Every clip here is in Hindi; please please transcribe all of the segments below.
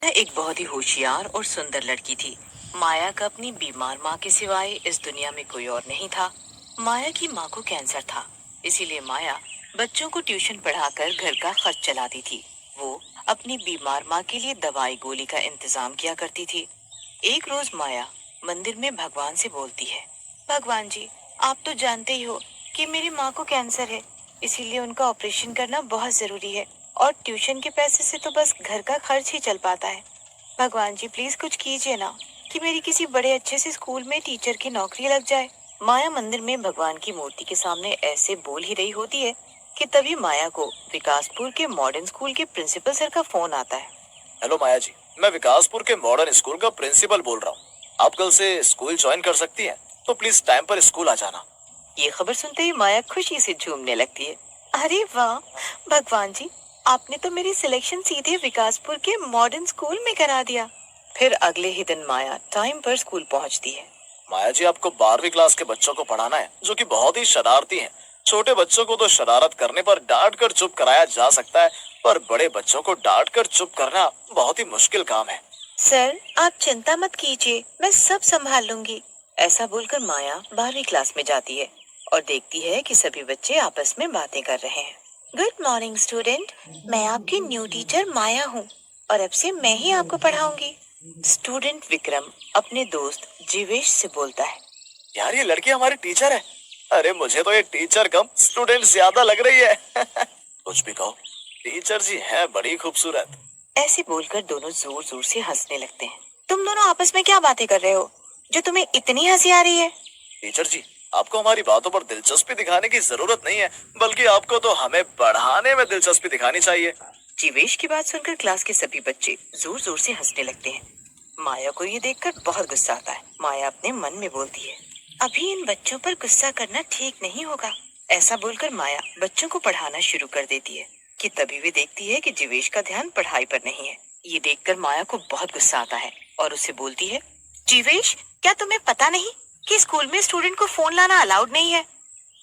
वह एक बहुत ही होशियार और सुंदर लड़की थी। माया का अपनी बीमार माँ के सिवाय इस दुनिया में कोई और नहीं था। माया की माँ को कैंसर था, इसीलिए माया बच्चों को ट्यूशन पढ़ाकर घर का खर्च चलाती थी। वो अपनी बीमार माँ के लिए दवाई गोली का इंतजाम किया करती थी। एक रोज माया मंदिर में भगवान से बोलती है, भगवान जी, आप तो जानते ही हो कि मेरी माँ को कैंसर है, इसीलिए उनका ऑपरेशन करना बहुत जरूरी है और ट्यूशन के पैसे से तो बस घर का खर्च ही चल पाता है। भगवान जी प्लीज कुछ कीजिए ना, कि मेरी किसी बड़े अच्छे से स्कूल में टीचर की नौकरी लग जाए। माया मंदिर में भगवान की मूर्ति के सामने ऐसे बोल ही रही होती है कि तभी माया को विकासपुर के मॉडर्न स्कूल के प्रिंसिपल सर का फोन आता है। हेलो माया जी, मैं विकासपुर के मॉडर्न स्कूल का प्रिंसिपल बोल रहा हूँ। आप कल से स्कूल ज्वाइन कर सकती हैं, तो प्लीज टाइम पर स्कूल आ जाना। ये खबर सुनते ही माया खुशी से झूमने लगती है। अरे वाह भगवान जी, आपने तो मेरी सिलेक्शन सीधे विकासपुर के मॉडर्न स्कूल में करा दिया। फिर अगले ही दिन माया टाइम पर स्कूल पहुंचती है। माया जी, आपको 12वीं क्लास के बच्चों को पढ़ाना है, जो कि बहुत ही शरारती हैं। छोटे बच्चों को तो शरारत करने पर डांट कर चुप कराया जा सकता है, पर बड़े बच्चों को डांट कर चुप करना बहुत ही मुश्किल काम है। सर आप चिंता मत कीजिए, मैं सब संभाल लूंगी। ऐसा बोलकर माया 12वीं क्लास में जाती है और देखती है कि सभी बच्चे आपस में बातें कर रहे हैं। गुड मॉर्निंग स्टूडेंट, मैं आपकी न्यू टीचर माया हूँ और अब से मैं ही आपको पढ़ाऊंगी। स्टूडेंट विक्रम अपने दोस्त जीवेश से बोलता है। यार, ये लड़की हमारी टीचर है। अरे मुझे तो ये टीचर कम स्टूडेंट ज्यादा लग रही है। कुछ भी कहो, टीचर जी है बड़ी खूबसूरत। ऐसे बोलकर दोनों जोर जोर से हंसने लगते हैं। तुम दोनों आपस में क्या बातें कर रहे हो जो तुम्हें इतनी हंसी आ रही है? टीचर जी, आपको हमारी बातों पर दिलचस्पी दिखाने की जरूरत नहीं है, बल्कि आपको तो हमें पढ़ाने में दिलचस्पी दिखानी चाहिए। जीवेश की बात सुनकर क्लास के सभी बच्चे जोर जोर से हंसने लगते हैं। माया को ये देखकर बहुत गुस्सा आता है। माया अपने मन में बोलती है, अभी इन बच्चों पर गुस्सा करना ठीक नहीं होगा। ऐसा बोलकर माया बच्चों को पढ़ाना शुरू कर देती है कि तभी वे देखती है कि जीवेश का ध्यान पढ़ाई पर नहीं है। ये देखकर माया को बहुत गुस्सा आता है और उसे बोलती है, जीवेश, क्या तुम्हें पता नहीं कि स्कूल में स्टूडेंट को फोन लाना अलाउड नहीं है?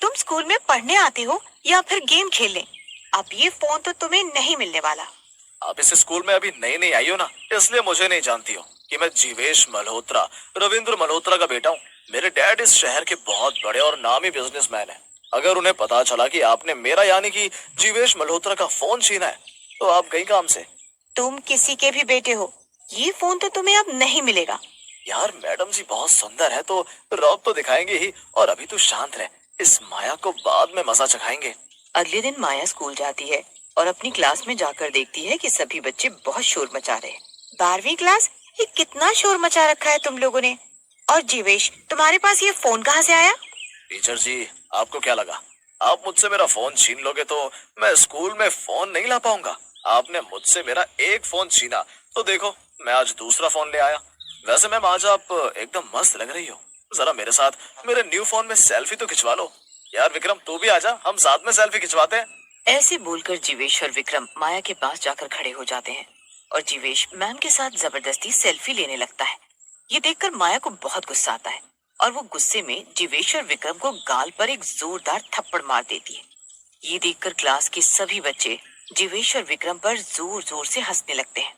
तुम स्कूल में पढ़ने आते हो या फिर गेम खेलने? अब ये फोन तो तुम्हें नहीं मिलने वाला। आप इस स्कूल में अभी नई नई आई हो ना, इसलिए मुझे नहीं जानती हो कि मैं जीवेश मल्होत्रा, रविंद्र मल्होत्रा का बेटा हूँ। मेरे डैड इस शहर के बहुत बड़े और नामी बिजनेसमैन हैं। अगर उन्हें पता चला कि आपने मेरा यानी कि जीवेश मल्होत्रा का फोन छीना है, तो आप गई काम से। तुम किसी के भी बेटे हो, ये फोन तो तुम्हें अब नहीं मिलेगा। यार, मैडम जी बहुत सुंदर है, तो रौब तो दिखाएंगे ही, और अभी तू शांत रह। इस माया को बाद में मजा चखाएंगे। अगले दिन माया स्कूल जाती है और अपनी क्लास में जाकर देखती है कि सभी बच्चे बहुत शोर मचा रहे हैं। 12वीं क्लास, ये कितना शोर मचा रखा है तुम लोगों ने? और जीवेश, तुम्हारे पास ये फोन कहाँ से आया? टीचर जी, आपको क्या लगा आप मुझसे मेरा फोन छीन लोगे तो मैं स्कूल में फोन नहीं ला पाऊंगा? आपने मुझसे मेरा एक फोन छीना, तो देखो मैं आज दूसरा फोन ले आया। वैसे मैम, आज आप एकदम मस्त लग रही हो। जरा मेरे साथ मेरे न्यू फोन में सेल्फी तो खिंचवा लो। यार विक्रम, तू भी आजा, हम साथ में सेल्फी खिंचवाते हैं। ऐसे बोलकर जीवेश और विक्रम माया के पास जाकर खड़े हो जाते हैं और जीवेश मैम के साथ जबरदस्ती सेल्फी लेने लगता है। ये देखकर माया को बहुत गुस्सा आता है और वो गुस्से में जीवेश और विक्रम को गाल पर एक जोरदार थप्पड़ मार देती है। ये देखकर क्लास के सभी बच्चे जीवेश और विक्रम पर जोर जोर से हंसने लगते हैं।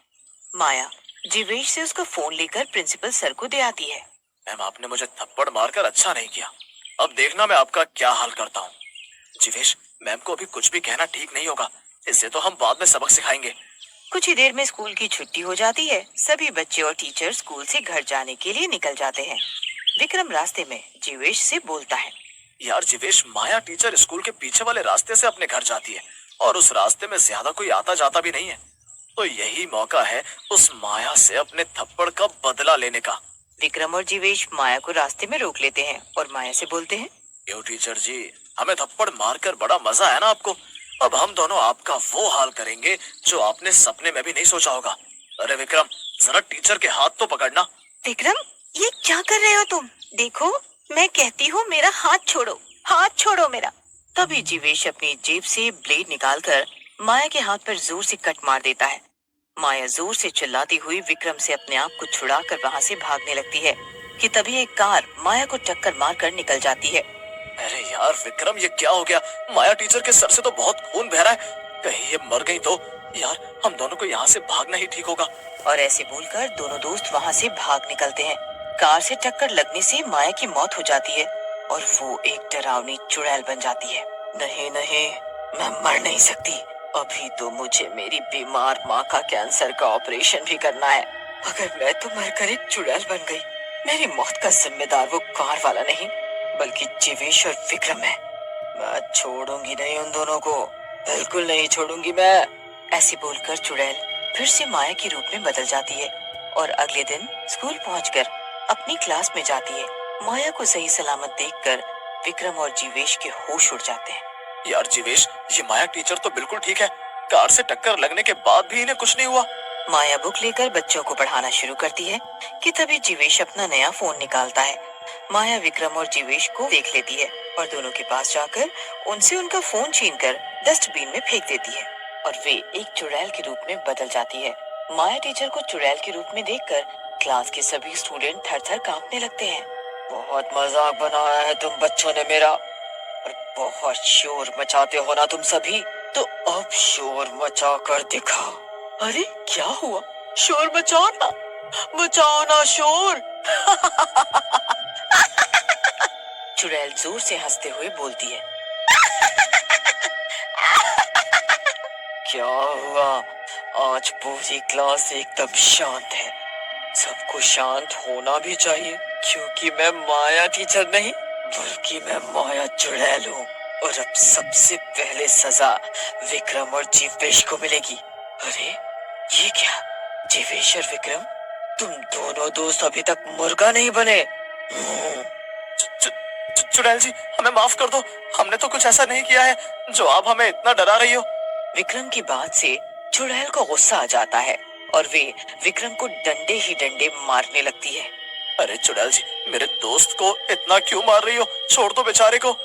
माया जीवेश से उसका फोन लेकर प्रिंसिपल सर को दे आती है। मैम, आपने मुझे थप्पड़ मारकर अच्छा नहीं किया। अब देखना मैं आपका क्या हाल करता हूँ। जीवेश, मैम को अभी कुछ भी कहना ठीक नहीं होगा, इससे तो हम बाद में सबक सिखाएंगे। कुछ ही देर में स्कूल की छुट्टी हो जाती है। सभी बच्चे और टीचर स्कूल से घर जाने के लिए निकल जाते हैं। विक्रम रास्ते में जीवेश से बोलता है, यार जीवेश, माया टीचर स्कूल के पीछे वाले रास्ते से अपने घर जाती है और उस रास्ते में ज्यादा कोई आता जाता भी नहीं है, तो यही मौका है उस माया से अपने थप्पड़ का बदला लेने का। विक्रम और जीवेश माया को रास्ते में रोक लेते हैं और माया से बोलते हैं, क्यों टीचर जी, हमें थप्पड़ मारकर बड़ा मजा है ना आपको। अब हम दोनों आपका वो हाल करेंगे जो आपने सपने में भी नहीं सोचा होगा। अरे विक्रम, जरा टीचर के हाथ तो पकड़ना। विक्रम, ये क्या कर रहे हो तुम? देखो, मैं कहती हूँ मेरा हाथ छोड़ो, हाथ छोड़ो मेरा। तभी जीवेश अपनी जेब से ब्लेड निकालकर माया के हाथ पर जोर से कट मार देता है। माया जोर से चिल्लाती हुई विक्रम से अपने आप को छुड़ाकर वहाँ से भागने लगती है कि तभी एक कार माया को टक्कर मारकर निकल जाती है। अरे यार विक्रम, ये क्या हो गया? माया टीचर के सर से तो बहुत खून बह रहा है, कहीं ये मर गई तो। यार, हम दोनों को यहाँ से भागना ही ठीक होगा। और ऐसे बोलकर दोनों दोस्त वहाँ से भाग निकलते हैं। कार से टक्कर लगने से माया की मौत हो जाती है और वो एक डरावनी चुड़ैल बन जाती है। नहीं नहीं, मैं मर नहीं सकती। अभी तो मुझे मेरी बीमार माँ का कैंसर का ऑपरेशन भी करना है। अगर मैं तो मरकर एक चुड़ैल बन गई, मेरी मौत का जिम्मेदार वो कार वाला नहीं बल्कि जीवेश और विक्रम है। मैं छोड़ूंगी नहीं उन दोनों को, बिल्कुल नहीं छोड़ूंगी मैं। ऐसे बोलकर चुड़ैल फिर से माया के रूप में बदल जाती है और अगले दिन स्कूल पहुंचकर अपनी क्लास में जाती है। माया को सही सलामत देखकर विक्रम और जीवेश के होश उड़ जाते हैं। यार जीवेश, ये माया टीचर तो बिल्कुल ठीक है। कार से टक्कर लगने के बाद भी इन्हें कुछ नहीं हुआ। माया बुक लेकर बच्चों को पढ़ाना शुरू करती है कि तभी जीवेश अपना नया फोन निकालता है। माया विक्रम और जीवेश को देख लेती है और दोनों के पास जाकर उनसे उनका फोन छीनकर डस्टबिन में फेंक देती है और वे एक चुड़ैल के रूप में बदल जाती है। माया टीचर को चुड़ैल के रूप में देखकर क्लास के सभी स्टूडेंट थर-थर कांपने लगते हैं। बहुत मजाक बनाया है तुम बच्चों ने मेरा, और बहुत शोर मचाते हो ना तुम सभी, तो अब शोर मचा कर दिखाओ। अरे क्या हुआ? शोर मचाओ ना, मचाओ ना शोर। चुड़ैल जोर से हंसते हुए बोलती है। क्या हुआ? आज पूरी क्लास एकदम शांत है। सबको शांत होना भी चाहिए क्योंकि मैं माया टीचर नहीं बल्कि मैं माया चुड़ैल हूँ। और अब सबसे पहले सजा विक्रम और जीवेश को मिलेगी। अरे ये क्या? जीवेश और विक्रम, तुम दोनों दोस्त अभी तक मुर्गा नहीं बने। चुड़ैल जी, हमें माफ कर दो। हमने तो कुछ ऐसा नहीं किया है जो आप हमें इतना डरा रही हो। विक्रम की बात से चुड़ैल को गुस्सा आ जाता है और वे विक्रम को डंडे ही डंडे मारने लगती है। अरे चुड़ैल जी, मेरे दोस्त को इतना क्यों मार रही हो? छोड़ दो बेचारे को।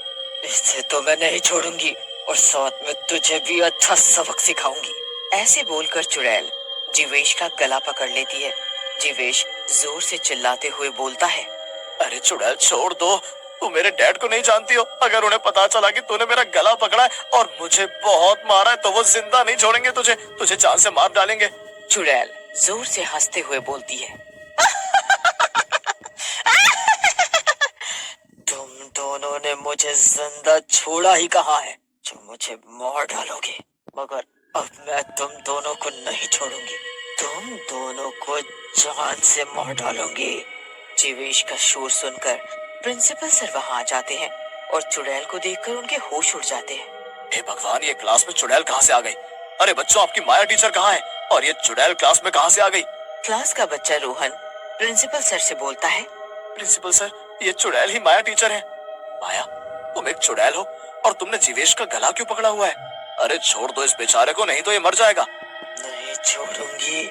इसे तो मैं नहीं छोड़ूंगी और साथ में तुझे भी अच्छा सबक सिखाऊंगी। ऐसे बोलकर चुड़ैल जीवेश का गला पकड़ लेती है। जीवेश जोर से चिल्लाते हुए बोलता है। अरे चुड़ैल छोड़ दो, तू मेरे डैड को नहीं जानती हो। अगर उन्हें पता चला कि तूने मेरा गला पकड़ा है और मुझे बहुत मारा है तो वो जिंदा नहीं छोड़ेंगे तुझे जान से मार डालेंगे। चुड़ैल जोर से हंसते हुए बोलती है। तुम दोनों ने मुझे जिंदा छोड़ा ही कहा है जो मुझे मार डालोगे, मगर अब मैं तुम दोनों को नहीं छोड़ूंगी। तुम दोनों को जान से मार डालूंगी। जीवेश का शोर सुनकर प्रिंसिपल सर वहां आ जाते हैं और चुड़ैल को देखकर उनके होश उड़ जाते हैं। हे भगवान, ये क्लास में चुड़ैल कहाँ से आ गई? अरे बच्चों, आपकी माया टीचर कहाँ है और ये चुड़ैल क्लास में कहाँ से आ गई? क्लास का बच्चा रोहन प्रिंसिपल सर से बोलता है। प्रिंसिपल सर, ये चुड़ैल ही माया टीचर है। माया, तुम एक चुड़ैल हो और तुमने जीवेश का गला क्यों पकड़ा हुआ है? अरे छोड़ दो इस बेचारे को, नहीं तो ये मर जाएगा। नहीं छोड़ूंगी,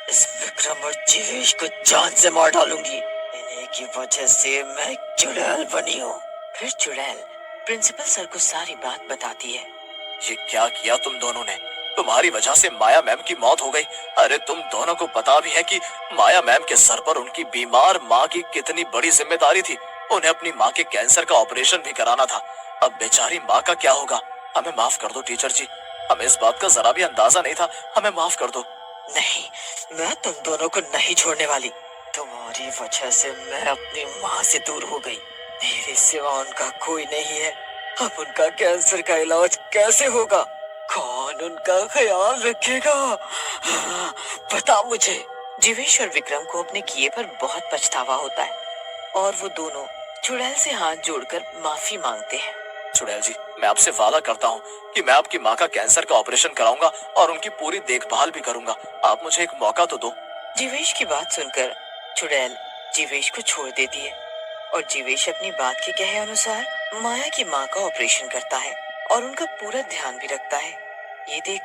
इस विक्रम और जीवेश को जान से मार डालूंगी। इन्हीं की वजह से मैं चुड़ैल बनी हूँ। फिर चुड़ैल प्रिंसिपल सर को सारी बात बताती है। ये क्या किया तुम दोनों ने? तुम्हारी वजह से माया मैम की मौत हो गई। अरे तुम दोनों को पता भी है कि माया मैम के सर पर उनकी बीमार माँ की कितनी बड़ी जिम्मेदारी थी। उन्हें अपनी माँ के कैंसर का ऑपरेशन भी कराना था। अब बेचारी माँ का क्या होगा? हमें माफ कर दो टीचर जी, हमें इस बात का जरा भी अंदाजा नहीं था। हमें माफ कर दो। नहीं, मैं तुम दोनों को नहीं छोड़ने वाली। तुम्हारी वजह से मैं अपनी माँ से दूर हो गई। मेरे सिवा उनका कोई नहीं है। अब उनका कैंसर का इलाज कैसे होगा? कौन उनका ख्याल रखेगा? बता मुझे। जीवेश और विक्रम को अपने किए पर बहुत पछतावा होता है और वो दोनों चुड़ैल से हाथ जोड़कर माफी मांगते हैं। चुड़ैल जी, मैं आपसे वादा करता हूँ कि मैं आपकी माँ का कैंसर का ऑपरेशन कराऊंगा और उनकी पूरी देखभाल भी करूंगा। आप मुझे एक मौका तो दो। जीवेश की बात सुनकर चुड़ैल जीवेश को छोड़ देती है और जीवेश अपनी बात के कहे अनुसार माया की माँ का ऑपरेशन करता है और उनका पूरा ध्यान भी रखता है। ये देख